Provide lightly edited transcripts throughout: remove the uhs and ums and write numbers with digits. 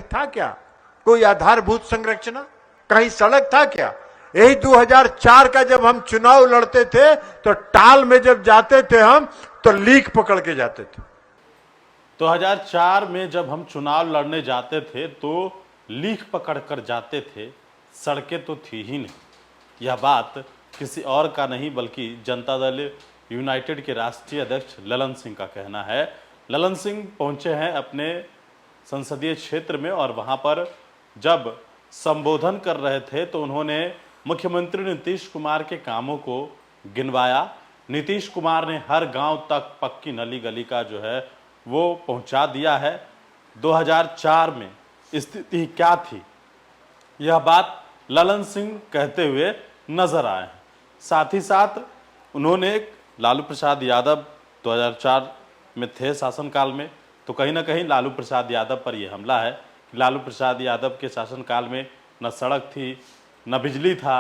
था क्या? कोई आधारभूत संरचना, कहीं सड़क था क्या? यही 2004 का जब हम चुनाव लड़ते थे तो टाल में जब जाते थे हम तो लीक पकड़ के जाते थे। 2004 में जब हम चुनाव लड़ने जाते थे तो लीक पकड़ कर जाते थे, सड़कें तो थी ही नहीं। यह बात किसी और का नहीं बल्कि जनता दल यूनाइटेड के राष्ट्रीय अध्यक्ष ललन सिंह का कहना है। ललन सिंह पहुंचे हैं अपने संसदीय क्षेत्र में और वहां पर जब संबोधन कर रहे थे तो उन्होंने मुख्यमंत्री नीतीश कुमार के कामों को गिनवाया। नीतीश कुमार ने हर गांव तक पक्की नली गली का जो है वो पहुंचा दिया है। 2004 में स्थिति क्या थी, यह बात ललन सिंह कहते हुए नजर आए हैं। साथ ही साथ उन्होंने लालू प्रसाद यादव 2004 में थे शासनकाल में, तो कहीं ना कहीं लालू प्रसाद यादव पर यह हमला है कि लालू प्रसाद यादव के शासनकाल में न सड़क थी, न बिजली था,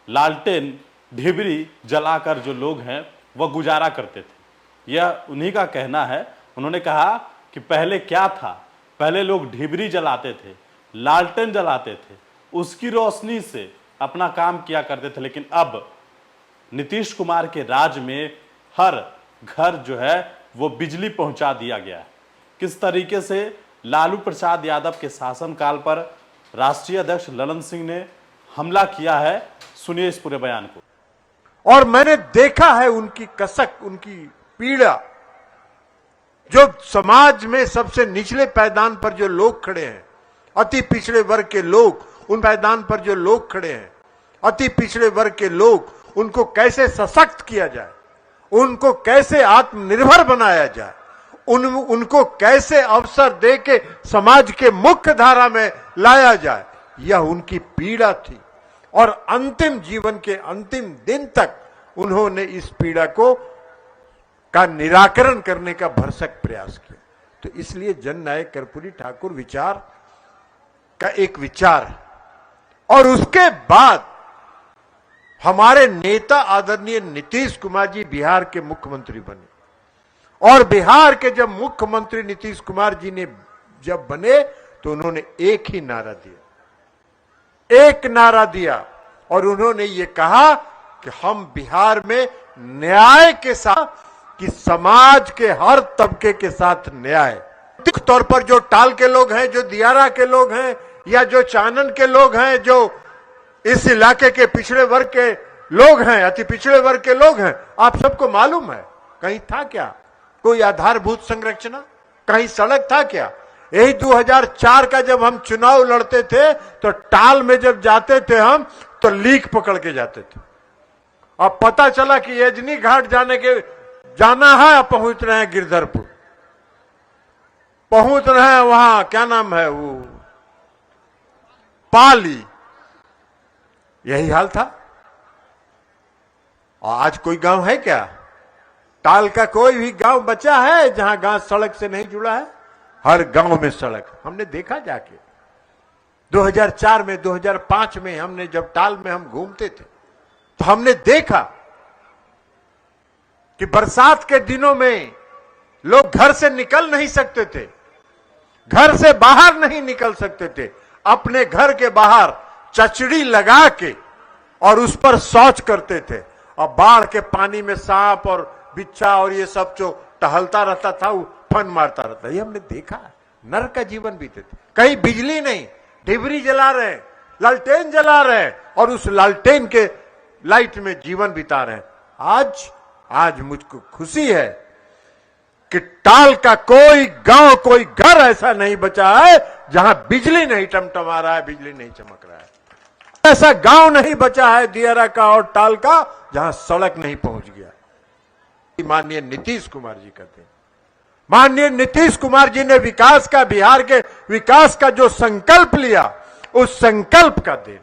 लालटेन ढिबरी जलाकर जो लोग हैं वह गुजारा करते थे। यह उन्हीं का कहना है। उन्होंने कहा कि पहले क्या था, पहले लोग ढिबरी जलाते थे, लालटेन जलाते थे, उसकी रोशनी से अपना काम किया करते थे, लेकिन अब नीतीश कुमार के राज में हर घर जो है वो बिजली पहुंचा दिया गया है। किस तरीके से लालू प्रसाद यादव के शासनकाल पर राष्ट्रीय अध्यक्ष ललन सिंह ने हमला किया है, सुनिए इस पूरे बयान को। और मैंने देखा है उनकी कसक, उनकी पीड़ा, जो समाज में सबसे निचले पायदान पर जो लोग खड़े हैं, अति पिछड़े वर्ग के लोग, उन पायदान पर जो लोग खड़े हैं, अति पिछड़े वर्ग के लोग, उनको कैसे सशक्त किया जाए, उनको कैसे आत्मनिर्भर बनाया जाए, उनको कैसे अवसर दे के समाज के मुख्य धारा में लाया जाए, यह उनकी पीड़ा थी। और अंतिम जीवन के अंतिम दिन तक उन्होंने इस पीड़ा का निराकरण करने का भरसक प्रयास किया। तो इसलिए जननायक कर्पूरी ठाकुर विचार का एक विचार है। और उसके बाद हमारे नेता आदरणीय नीतीश कुमार जी बिहार के मुख्यमंत्री बने। और बिहार के जब मुख्यमंत्री नीतीश कुमार जी ने जब बने तो उन्होंने एक ही नारा दिया, एक नारा दिया, और उन्होंने ये कहा कि हम बिहार में न्याय के साथ, कि समाज के हर तबके के साथ न्याय। तौर पर जो टाल के लोग हैं, जो दियारा के लोग हैं, या जो चानन के लोग हैं, जो इस इलाके के पिछड़े वर्ग के लोग हैं, अति पिछड़े वर्ग के लोग हैं, आप सबको मालूम है कहीं था क्या कोई आधारभूत संरचना, कहीं सड़क था क्या? यही 2004 का जब हम चुनाव लड़ते थे तो टाल में जब जाते थे हम तो लीक पकड़ के जाते थे। अब पता चला कि यजनी घाट जाना है, पहुंच रहे हैं गिरधरपुर, पहुंच रहे हैं वहां क्या नाम है वो पाली, यही हाल था। और आज कोई गांव है क्या? टाल का कोई भी गांव बचा है जहां गांव सड़क से नहीं जुड़ा है? हर गांव में सड़क, हमने देखा जाके 2004 में, 2005 में हमने जब टाल में हम घूमते थे तो हमने देखा कि बरसात के दिनों में लोग घर से निकल नहीं सकते थे, घर से बाहर नहीं निकल सकते थे, अपने घर के बाहर चचड़ी लगा के और उस पर शौच करते थे। और बाढ़ के पानी में सांप और बिच्छा और ये सब जो टहलता रहता था वो फन मारता रहता, ये हमने देखा। नरक का जीवन बीते थे, कहीं बिजली नहीं, ढिबरी जला रहे, लालटेन जला रहे और उस लालटेन के लाइट में जीवन बिता रहे। आज मुझको खुशी है कि टाल का कोई गांव, कोई घर ऐसा नहीं बचा है जहां बिजली नहीं टमटमा रहा है, बिजली नहीं चमक रहा है। ऐसा गांव नहीं बचा है दियारा का और टाल का जहां सड़क नहीं पहुंच गया। माननीय नीतीश कुमार जी कहते हैं, माननीय नीतीश कुमार जी ने विकास का, बिहार के विकास का जो संकल्प लिया, उस संकल्प का देन